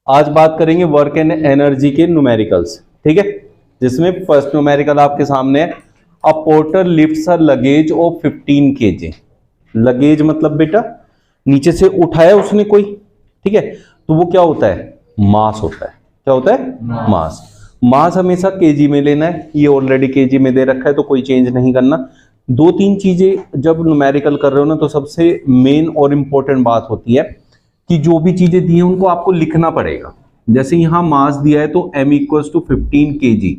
आज बात करेंगे वर्क एंड एनर्जी के न्यूमेरिकल्स, ठीक है, जिसमें फर्स्ट न्यूमेरिकल आपके सामने है। A porter lifts a luggage of 15 kg। Luggage मतलब बेटा नीचे से उठाया उसने कोई, ठीक है, तो वो क्या होता है, मास होता है। क्या होता है, मास। मास हमेशा केजी में लेना है, ये ऑलरेडी केजी में दे रखा है तो कोई चेंज नहीं करना। दो तीन चीजें जब न्यूमेरिकल कर रहे हो ना, तो सबसे मेन और इंपॉर्टेंट बात होती है कि जो भी चीजें दी हैं उनको आपको लिखना पड़ेगा। जैसे यहां मास दिया है तो m इक्वल्स टू 15 kg।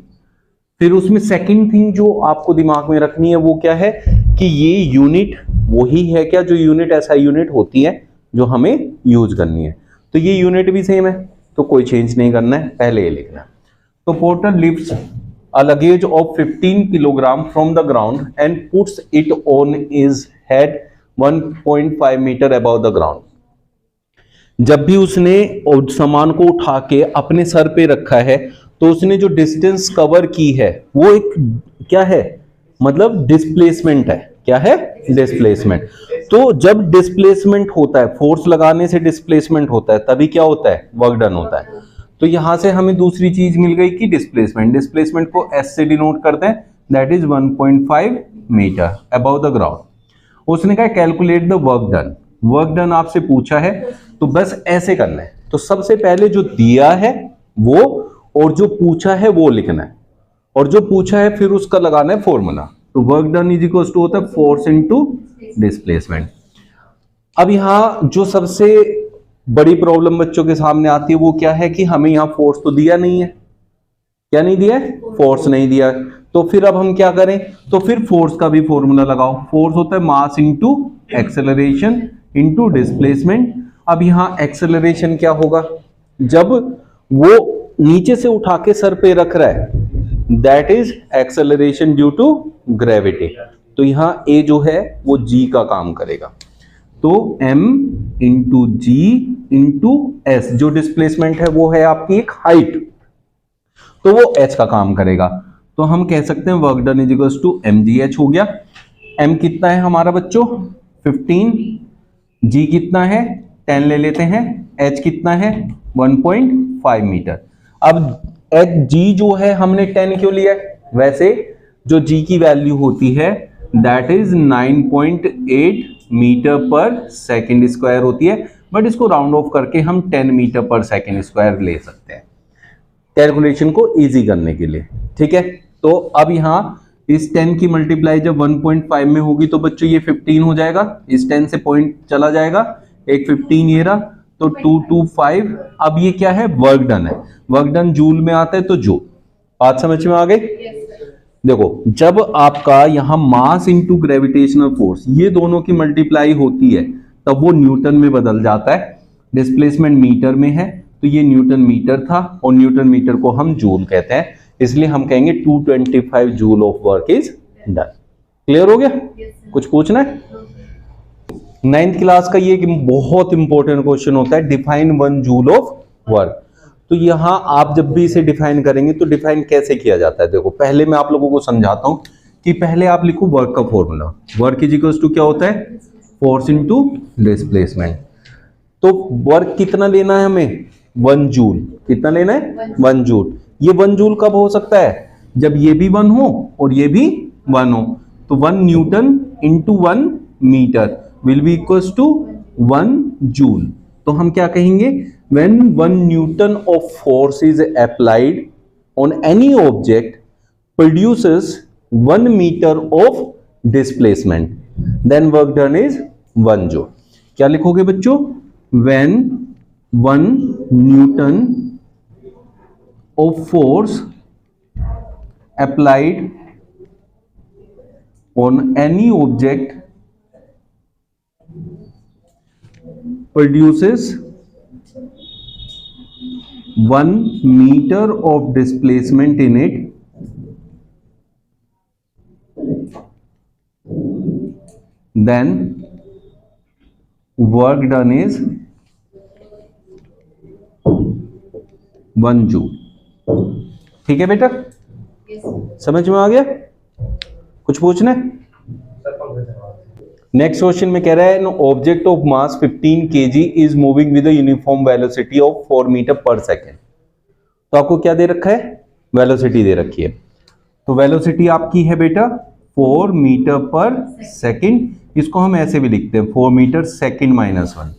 फिर उसमें सेकंड थिंग जो आपको दिमाग में रखनी है वो क्या है कि ये यूनिट वही है क्या, जो यूनिट ऐसा यूनिट होती है जो हमें यूज करनी है। तो ये यूनिट भी सेम है तो कोई चेंज नहीं करना है, पहले ये लिखना है। तो porter lifts a luggage of 15 kilogram from the ground and puts it on his head 1.5 meter above the ground। जब भी उसने सामान को उठा के अपने सर पे रखा है तो उसने जो डिस्टेंस कवर की है वो एक क्या है, मतलब डिस्प्लेसमेंट है। क्या है, डिस्प्लेसमेंट। तो जब डिस्प्लेसमेंट होता है, फोर्स लगाने से डिस्प्लेसमेंट होता है, तभी क्या होता है, वर्क डन होता है। तो यहां से हमें दूसरी चीज मिल गई कि डिस्प्लेसमेंट। डिस्प्लेसमेंट को एस से डिनोट करते हैं, that is 1.5 metre above the ground. उसने कहा calculate the work done. Work done आपसे पूछा है तो बस ऐसे करना है। तो सबसे पहले जो दिया है वो और जो पूछा है वो लिखना है, और जो पूछा है फिर उसका लगाना है फॉर्मूला। तो work done is equal to होता है फोर्स इनटू डिस्प्लेसमेंट। अब यहां जो सबसे बड़ी प्रॉब्लम बच्चों के सामने आती है वो क्या है कि हमें यहां फोर्स तो दिया नहीं है। क्या नहीं दिया है, फोर्स नहीं दिया। तो फिर अब हम क्या करें, तो फिर फोर्स का भी फॉर्मूला लगाओ। फोर्स होता है mass into acceleration into displacement. अब यहां एक्सेलरेशन क्या होगा, जब वो नीचे से उठा के सर पे रख रहा है, that is acceleration due to gravity. तो यहां ए जो है वो जी का काम करेगा। तो m इंटू जी इंटू एस, जो डिस्प्लेसमेंट है वो है आपकी एक हाइट, तो वो h का काम करेगा। तो हम कह सकते हैं work done is equal to mgh हो गया। m कितना है हमारा बच्चों 15, g कितना है 10 ले लेते हैं, h कितना है 1.5 मीटर। अब g जो है हमने 10 क्यों लिया है, वैसे जो g की वैल्यू होती है that is 9.8 metre per second square होती है, बट इसको राउंड ऑफ करके हम 10 मीटर पर सेकेंड स्क्वायर ले सकते हैं कैलकुलेशन को इजी करने के लिए, ठीक है। तो अब यहां इस 10 की मल्टीप्लाई जब 1.5 में होगी तो बच्चों ये 15 हो जाएगा, इस 10 से पॉइंट चला जाएगा, एक 15 ये रहा, तो 225। अब ये क्या है, वर्क डन है। वर्क डन जूल में आता है तो जूल। बात समझ में आ गई। देखो जब आपका यहां मास इंटू ग्रेविटेशनल फोर्स ये दोनों की मल्टीप्लाई होती है तब वो न्यूटन में बदल जाता है। डिस्प्लेसमेंट मीटर में है तो ये न्यूटन मीटर था, और न्यूटन मीटर को हम जूल कहते हैं, इसलिए हम कहेंगे 225 joule of work is done. Clear हो गया, कुछ पूछना है। 9th क्लास का ये बहुत इंपॉर्टेंट क्वेश्चन होता है, डिफाइन 1 जूल ऑफ वर्क। तो यहां आप जब भी इसे डिफाइन करेंगे तो डिफाइन कैसे किया जाता है, देखो पहले मैं आप लोगों को समझाता हूं कि पहले आप लिखो वर्क का formula. Work is equal to क्या होता है, फोर्स इनटू डिस्प्लेसमेंट। तो वर्क कितना लेना है हमें, 1 जूल। कितना लेना है, 1 जूल। ये 1 जूल कब हो सकता है, जब ये भी 1 हो और ये भी 1 हो। तो 1 newton into 1 metre will be equal to 1 joule. तो हम क्या कहेंगे, when 1 Newton of force is applied on any object produces 1 meter of displacement, then work done is 1 joule। क्या लिखोगे बच्चों, when 1 Newton of force applied on any object produces 1 meter of displacement in it, then work done is 1 joule. ठीक है बेटा, समझ में आ गया, कुछ पूछना है। नेक्स्ट क्वेश्चन में कह रहा है, an object of mass 15 kg is moving with a uniform velocity of 4 metre per second. तो आपको क्या दे रखा है, वेलोसिटी दे रखी है। तो वेलोसिटी आपकी है बेटा 4 मीटर पर सेकेंड, इसको हम ऐसे भी लिखते हैं 4 मीटर सेकेंड माइनस 1।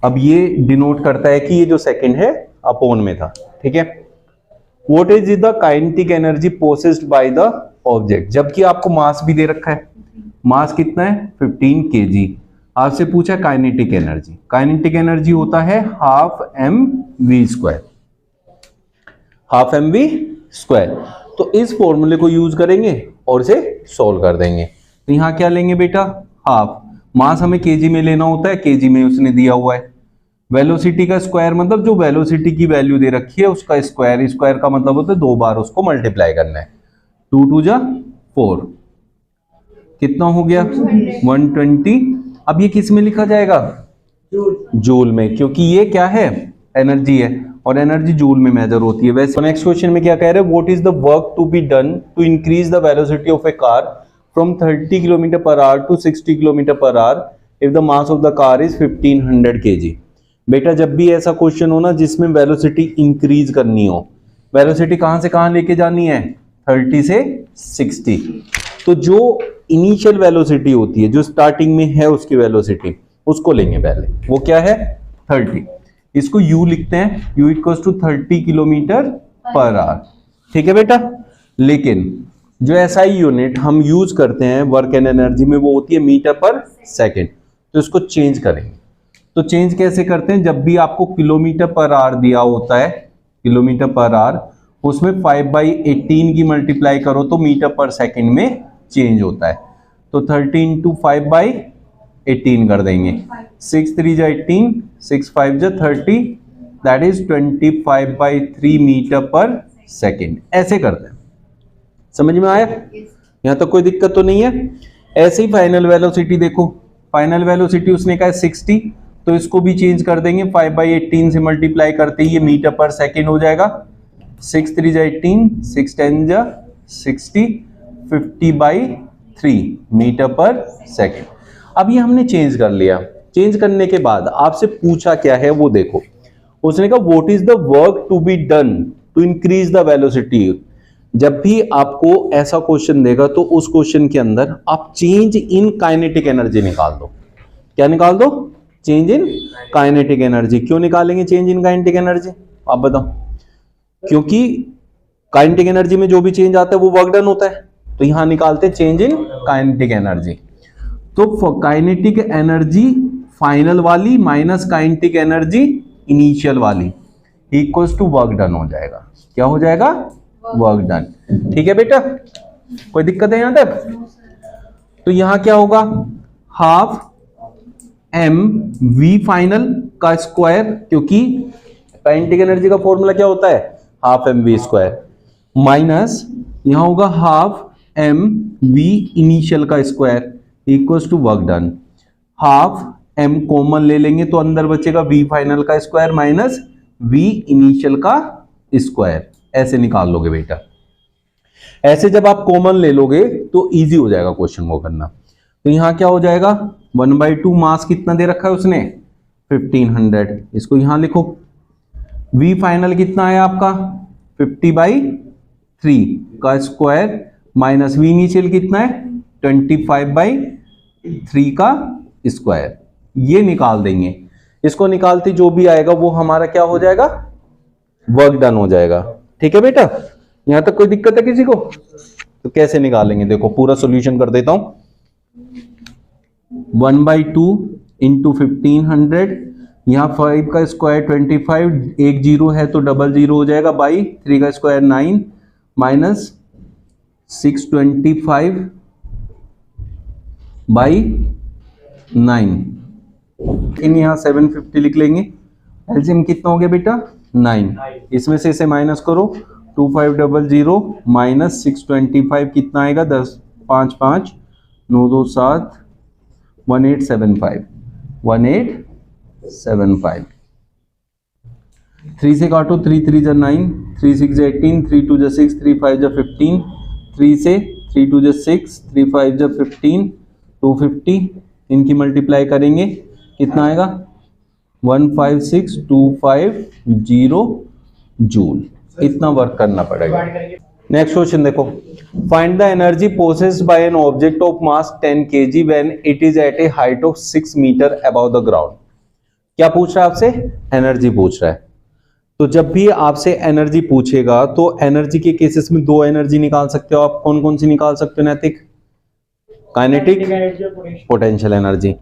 अब ये डिनोट करता है कि ये जो सेकेंड है अपॉन में था, ठीक है। What is the kinetic energy possessed by the object, जबकि आपको मास भी दे रखा है, मास कितना है 15 kg। आपसे पूछा काइनेटिक एनर्जी, काइनेटिक एनर्जी होता है half mv square, half mv square. तो इस फॉर्मूले को यूज करेंगे और इसे सॉल्व कर देंगे। तो यहां क्या लेंगे बेटा, हाफ, मास हमें केजी में लेना होता है, केजी में उसने दिया हुआ है। वेलोसिटी का स्क्वायर मतलब जो वेलोसिटी की वैल्यू दे रखी है उसका स्क्वायर, स्क्वायर का मतलब होता है 2 बार उसको मल्टीप्लाई करना है। 2 2 जा 4, कितना हो गया 120। अब ये किस में लिखा जाएगा, जूल में, क्योंकि ये क्या है एनर्जी है और एनर्जी जूल में मेजर होती है। वैसे नेक्स्ट क्वेश्चन में क्या कह रहे हैं, what is the work to be done to increase the velocity of a car from 30 kilometre per hour to 60 kilometre per hour if the mass of the car is 1500 kg। बेटा जब भी ऐसा question हो ना जिसमें velocity increase करनी हो, velocity कहां से कहां लेके जानी है 30 से 60, तो जो इनिशियल वेलोसिटी होती है, जो स्टार्टिंग में है उसकी वेलोसिटी, उसको लेंगे पहले, वो क्या है 30। इसको u लिखते हैं, u equals to 30 kilometre per hour, ठीक है बेटा। लेकिन जो SI यूनिट हम यूज करते हैं वर्क एंड एनर्जी में वो होती है मीटर पर सेकेंड, तो इसको चेंज करेंगे। तो चेंज कैसे करते हैं, जब भी आपको किलोमीटर पर आवर दिया होता है, किलोमीटर पर आवर, उसमें 5/18 की मल्टीप्लाई करो तो मीटर पर सेकेंड में चेंज होता है। तो 30 इंटू 5/18 कर देंगे, 6 3 जा 18, 6 5 जा 30, that is 25/3 metre per second. ऐसे करते हैं, समझ में आया, यहां तक कोई दिक्कत तो नहीं है। ऐसे ही फाइनल वेलोसिटी देखो, फाइनल वेलोसिटी उसने कहा 60, तो इसको भी चेंज कर देंगे, 5/18 से मल्टीप्लाई करते ही ये मीटर पर सेकेंड हो जाएगा। 6 3 जा 18, 6 10 जा 60, 50/3 मीटर पर सेकेंड। अब ये हमने चेंज कर लिया। चेंज करने के बाद आपसे पूछा क्या है वो देखो, उसने कहा what is the work to be done to increase the velocity. जब भी आपको ऐसा क्वेश्चन देगा तो उस क्वेश्चन के अंदर आप चेंज इन काइनेटिक एनर्जी निकाल दो। क्या निकाल दो, चेंज इन काइनेटिक एनर्जी। क्यों निकालेंगे चेंज इन काइनेटिक एनर्जी, आप बताओ। क्योंकि काइनेटिक एनर्जी में जो भी चेंज आता है वो वर्क डन होता है, तो यहां निकालते हैं चेंज इन काइनेटिक एनर्जी। तो काइनेटिक एनर्जी फाइनल वाली माइनस काइनेटिक एनर्जी इनिशियल वाली इक्वल्स टू वर्क डन हो जाएगा। क्या हो जाएगा, वर्क डन। ठीक है बेटा, कोई दिक्कत है यहां तक। तो यहां क्या होगा, हाफ एम वी फाइनल का स्क्वायर, क्योंकि काइनेटिक एनर्जी का फॉर्मूला क्या होता है half m v square, minus यहां होगा हाफ एम वी इनिशियल का square equals to work done. Half m common ले लेंगे तो अंदर बचेगा वी फाइनल का स्क्वायर माइनस वी इनिशियल का स्क्वायर। ऐसे निकाल लोगे बेटा। ऐसे जब आप कॉमन ले लोगे तो इजी हो जाएगा क्वेश्चन को करना। तो यहां क्या हो जाएगा 1/2, मास कितना दे रखा है उसने 1500, इसको यहां लिखो। वी फाइनल कितना है आपका 50/3 का स्क्वायर माइनस वी इनिशियल कितना है 25/3 का स्क्वायर। ये निकाल देंगे, इसको निकालते जो भी आएगा वो हमारा क्या हो जाएगा, वर्क डन हो जाएगा। ठीक है बेटा, यहां तक कोई दिक्कत है किसी को। तो कैसे निकालेंगे देखो, पूरा सॉल्यूशन कर देता हूं। 1/2 इंटू 1500, यहां 5 का स्क्वायर 25, एक जीरो है तो डबल जीरो हो जाएगा, बाई 3 का स्क्वायर 9 माइनस 625/9, इन यहां 750 लिख लेंगे। एलसीएम कितना हो गया बेटा 9, इसमें से इसे माइनस करो 2500 माइनस 625 कितना आएगा 10 5 5 9 2 7 1875 3 से काटो 3 3 जा 9 3 6 जा 18 3 2 जा 6 3 5 जा 15 3 से 3 2 जा 6 3 5 जा 15 250, इनकी मल्टीप्लाई करेंगे कितना आएगा 156,250 जूल, इतना वर्क करना पड़ेगा। नेक्स्ट क्वेश्चन देखो, find the energy possessed by an object of mass 10 kg when it is at a height of 6 metre above the ground. क्या पूछ रहा है आपसे? एनर्जी पूछ रहा है। तो जब भी आपसे एनर्जी पूछेगा तो एनर्जी के केसेस में दो एनर्जी निकाल सकते हो आप। कौन कौन सी निकाल सकते हो नैतिक? Kinetic, potential energy.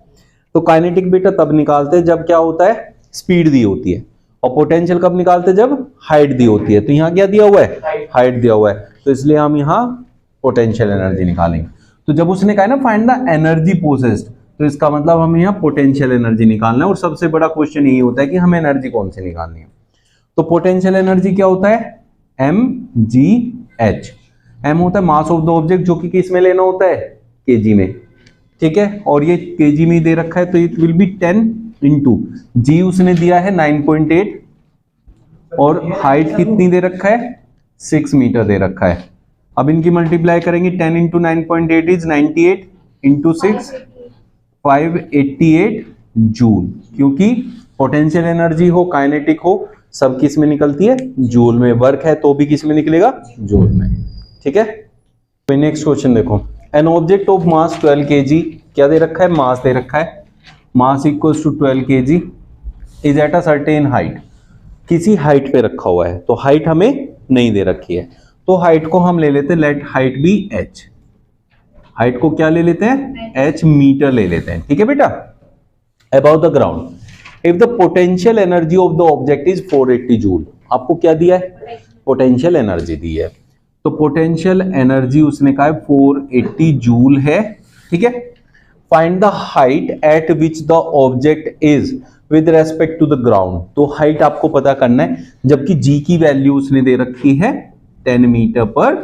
तो काइनेटिक बेटा तब निकालते हैं जब क्या होता है, स्पीड दी होती है, और पोटेंशियल कब निकालते हैं? जब हाइट दी होती है। तो यहाँ क्या दिया हुआ है? हाइट दिया हुआ है, तो इसलिए हम यहाँ पोटेंशियल एनर्जी निकालेंगे। तो जब उसने कहा ना फाइंड द एनर्जी पोसेस्ड, तो इसका मतलब हमें यहाँ पोटेंशियल एनर्जी निकालना है। और सबसे बड़ा क्वेश्चन यही होता है कि हमें एनर्जी कौन सी निकालनी है। तो पोटेंशियल एनर्जी क्या होता है? mgh। m होता है मास ऑफ द ऑब्जेक्ट, जो कि किस में लेना होता है? केजी में, ठीक है। और ये केजी में दे रखा है, तो इट विल बी 10 इंटू जी उसने दिया है 9.8, और हाइट कितनी दे रखा है? 6 मीटर दे रखा है। अब इनकी मल्टीप्लाई करेंगे, 10 इंटू 9.8 इज 98 इंटू 6 588 जूल, क्योंकि पोटेंशियल एनर्जी हो काइनेटिक हो सब किस में निकलती है? जूल में। वर्क है तो भी किस में निकलेगा? जूल में, ठीक है। तो नेक्स्ट क्वेश्चन देखो, N object of mass 12 kg, क्या दे रखा है? मास दे रखा है, mass equals to 12 kg is at a certain height, किसी हाइट पे रखा हुआ है। तो हाइट हमें नहीं दे रखी है, तो हाइट को हम ले लेते हैं, let height be h। Height को क्या ले लेते हैं? h मीटर ले लेते हैं, ठीक है बेटा। About the ground, if the potential energy of the object is 480 joule. आपको क्या दिया है? पोटेंशियल एनर्जी दी है। तो पोटेंशियल एनर्जी उसने कहा है 480 जूल है, ठीक है। Find the height at which the object is with respect to the ground. तो हाइट आपको पता करना है, जबकि जी की वैल्यू उसने दे रखी है 10 मीटर पर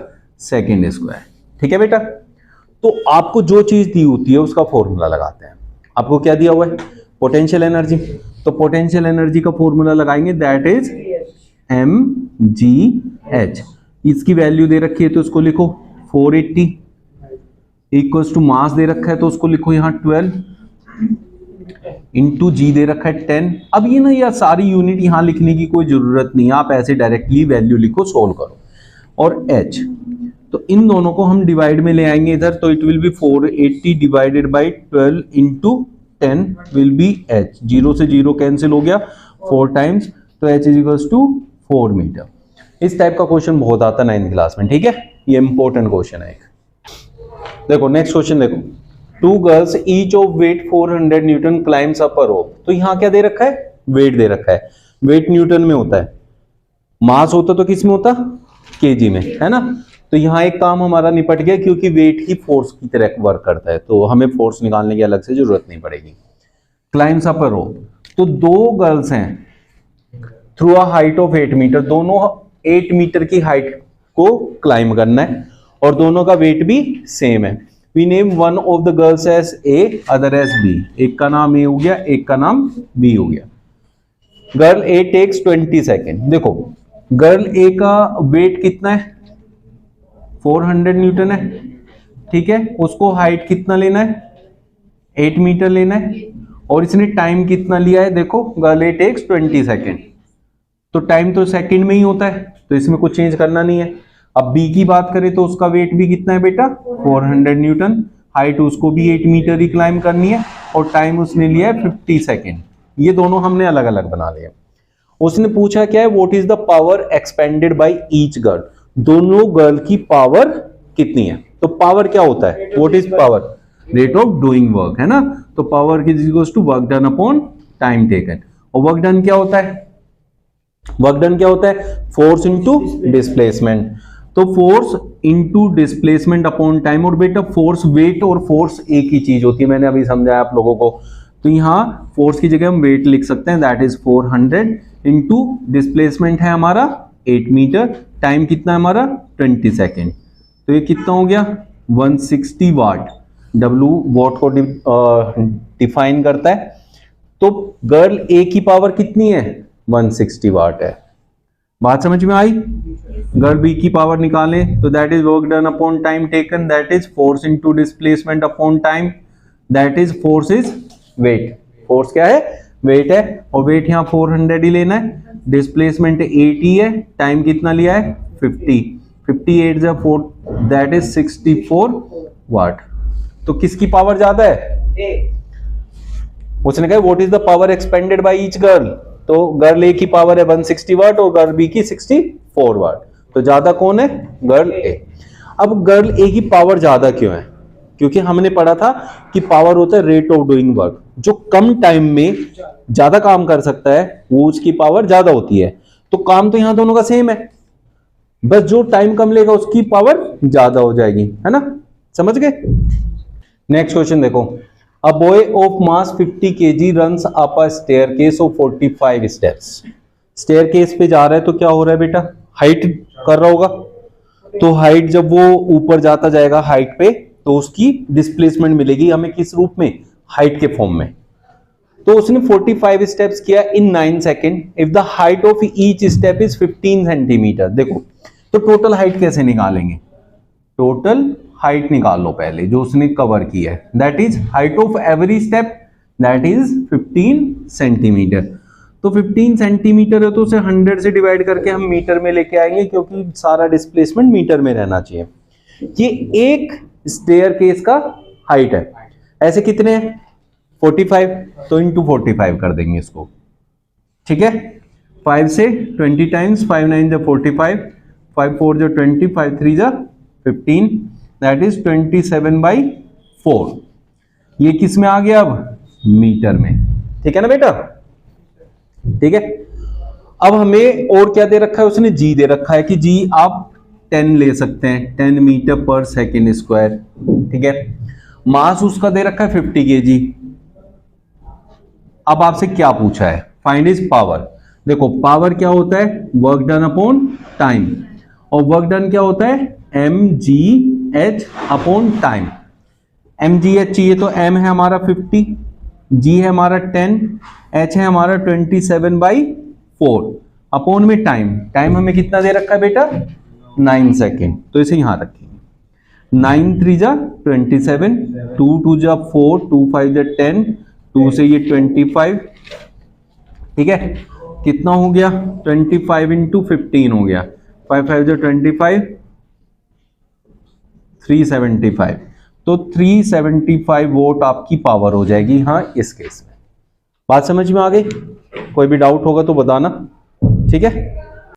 सेकेंड स्क्वायर, ठीक है बेटा। तो आपको जो चीज दी होती है उसका फॉर्मूला लगाते हैं। आपको क्या दिया हुआ है? Potential energy. तो पोटेंशियल एनर्जी का फॉर्मूला लगाएंगे, दैट इज mgh। इसकी वैल्यू दे रखी है तो उसको लिखो 480 इक्वल्स टू मास दे रखा है तो उसको लिखो यहाँ 12 इंटू जी दे रखा है 10। अब ये ना यार सारी यूनिट यहाँ लिखने की कोई जरूरत नहीं है, आप ऐसे डायरेक्टली वैल्यू लिखो, सोल्व करो। और h, तो इन दोनों को हम डिवाइड में ले आएंगे इधर, तो it will be 480 divided by 12 into 10 will be h। 0 से 0 कैंसिल हो गया 4 टाइम्स, तो h is equals to 4 metre. इस टाइप का क्वेश्चन बहुत आता है 9th क्लास में, ठीक है। ये इंपॉर्टेंट क्वेश्चन है। देखो नेक्स्ट क्वेश्चन देखो, 2 girls each of weight 400 newton climbs up a rope. तो यहाँ क्या दे रखा है? वेट दे रखा है। वेट न्यूटन में होता है, मास होता तो किस में होता? केजी में, है ना। तो यहाँ एक काम हमारा निपट गया, क्योंकि वेट ही फोर्स की तरह वर्क करता है, तो हमें फोर्स निकालने की अलग से जरूरत नहीं पड़ेगी। क्लाइम्स अप अ रोप, तो 2 गर्ल्स हैं through a height of 8 metre, दोनों 8 मीटर की हाइट को क्लाइम करना है, और दोनों का वेट भी सेम है। We name one of the girls as A, other as B. एक का नाम ए हो गया, एक का नाम बी हो गया। गर्ल ए टेक्स 20 सेकेंड। देखो गर्ल ए का वेट कितना है? 400 न्यूटन है, ठीक है। उसको हाइट कितना लेना है? 8 मीटर लेना है, और इसने टाइम कितना लिया है? देखो गर्ल ए टेक्स 20 सेकेंड, तो टाइम तो सेकंड में ही होता है, तो इसमें कुछ चेंज करना नहीं है। अब बी की बात करें तो उसका वेट भी कितना है बेटा? 400 न्यूटन, हाइट उसको भी 8 मीटर ही क्लाइम करनी है, और टाइम उसने लिया है 50 सेकेंड। ये दोनों हमने अलग अलग बना लिया। उसने पूछा क्या है? What is the power expended by each girl. दोनों गर्ल की पावर कितनी है? तो पावर क्या होता है? What is power? Rate of doing work, है ना। तो power is equals to work done upon time taken. और वर्क डन क्या होता है? वर्क डन क्या होता है? Force into displacement. तो force into displacement upon time. और बेटा फोर्स, वेट और फोर्स एक ही चीज होती है, मैंने अभी समझाया आप लोगों को। तो यहाँ फोर्स की जगह हम वेट लिख सकते हैं, दैट इज 400 इंटू डिस्प्लेसमेंट है हमारा 8 मीटर, टाइम कितना है हमारा? 20 सेकेंड। तो ये कितना हो गया? 160 वाट। W वॉट को डिफाइन करता है। तो गर्ल ए की पावर कितनी है? 160 वाट है। बात समझ में आई? गर्ल बी की पावर निकालें तो that is work done upon time taken, that is force into displacement upon time. That is force is weight. Force क्या है? वेट है, और वेट यहाँ 400 ही लेना है। डिस्प्लेसमेंट 80 है, टाइम कितना लिया है? 50। 58 जा 4, दैट इज 64 वाट। तो किसकी पावर ज्यादा है? उसने कहा what is the power expended by each girl, तो गर्ल ए की पावर है 160 वाट और गर्ल बी की 64 वाट, तो ज्यादा कौन है? गर्ल ए। अब गर्ल ए की पावर ज्यादा क्यों है? क्योंकि हमने पढ़ा था कि पावर होता है रेट ऑफ डूइंग वर्क, जो कम टाइम में ज्यादा काम कर सकता है वो उसकी पावर ज्यादा होती है। तो काम तो यहां दोनों का सेम है, बस जो टाइम कम लेगा उसकी पावर ज्यादा हो जाएगी, है ना? समझ गए? नेक्स्ट क्वेश्चन देखो, a boy of mass 50 kg runs up a staircase of 45 steps. Staircase पे जा रहा है तो क्या हो रहा है बेटा? हाइट कर रहा होगा, तो हाइट जब वो ऊपर जाता जाएगा हाइट पे तो उसकी डिस्प्लेसमेंट मिलेगी हमें किस रूप में? हाइट के फॉर्म में। तो उसने 45 स्टेप्स किया इन 9 second. If the height of each step is 15 centimetre. देखो तो टोटल हाइट कैसे निकालेंगे? टोटल हाइट निकाल लो पहले जो उसने कवर किया है, that is height of every step, that is 15 centimetre. तो 15 सेंटीमीटर है तो उसे 100 से डिवाइड करके हम मीटर में लेके आएंगे, क्योंकि सारा डिस्प्लेसमेंट मीटर में रहना चाहिए। ये एक स्टेयरकेस का हाइट है। ऐसे कितने हैं? 45, तो इंटू 45 कर देंगे इसको, ठीक है? 5 से 20 टाइम्स, 5 9 जा 45, 5 4 जा 20, 5 3 जा 15, दैट इज 27/4। ये किस में आ गया? अब मीटर में, ठीक है ना बेटा? ठीक है। अब हमें और क्या दे रखा है? उसने जी दे रखा है कि जी आप 10 ले सकते हैं, 10 मीटर पर सेकेंड स्क्वायर, ठीक है। मास उसका दे रखा है 50 kg। अब आपसे क्या पूछा है? Find is power. देखो पावर क्या होता है? वर्क डन अपॉन टाइम, और वर्क डन क्या होता है? mgh upon time. mgh चाहिए तो m है हमारा 50, g है हमारा 10, h है हमारा 27/4 अपॉन में टाइम। टाइम हमें कितना दे रखा है बेटा? 9 सेकेंड, तो इसे यहां रखेंगे। 9 3 जा 27, 2 2 जा 4, 2 5 जा 10, 2 से ये 25, ठीक है। कितना हो गया? 25 इंटू 15 हो गया, 5 5 जा 25, 375। तो 375 वोट आपकी पावर हो जाएगी हाँ इस केस में। बात समझ में आ गई? कोई भी डाउट होगा तो बताना, ठीक है।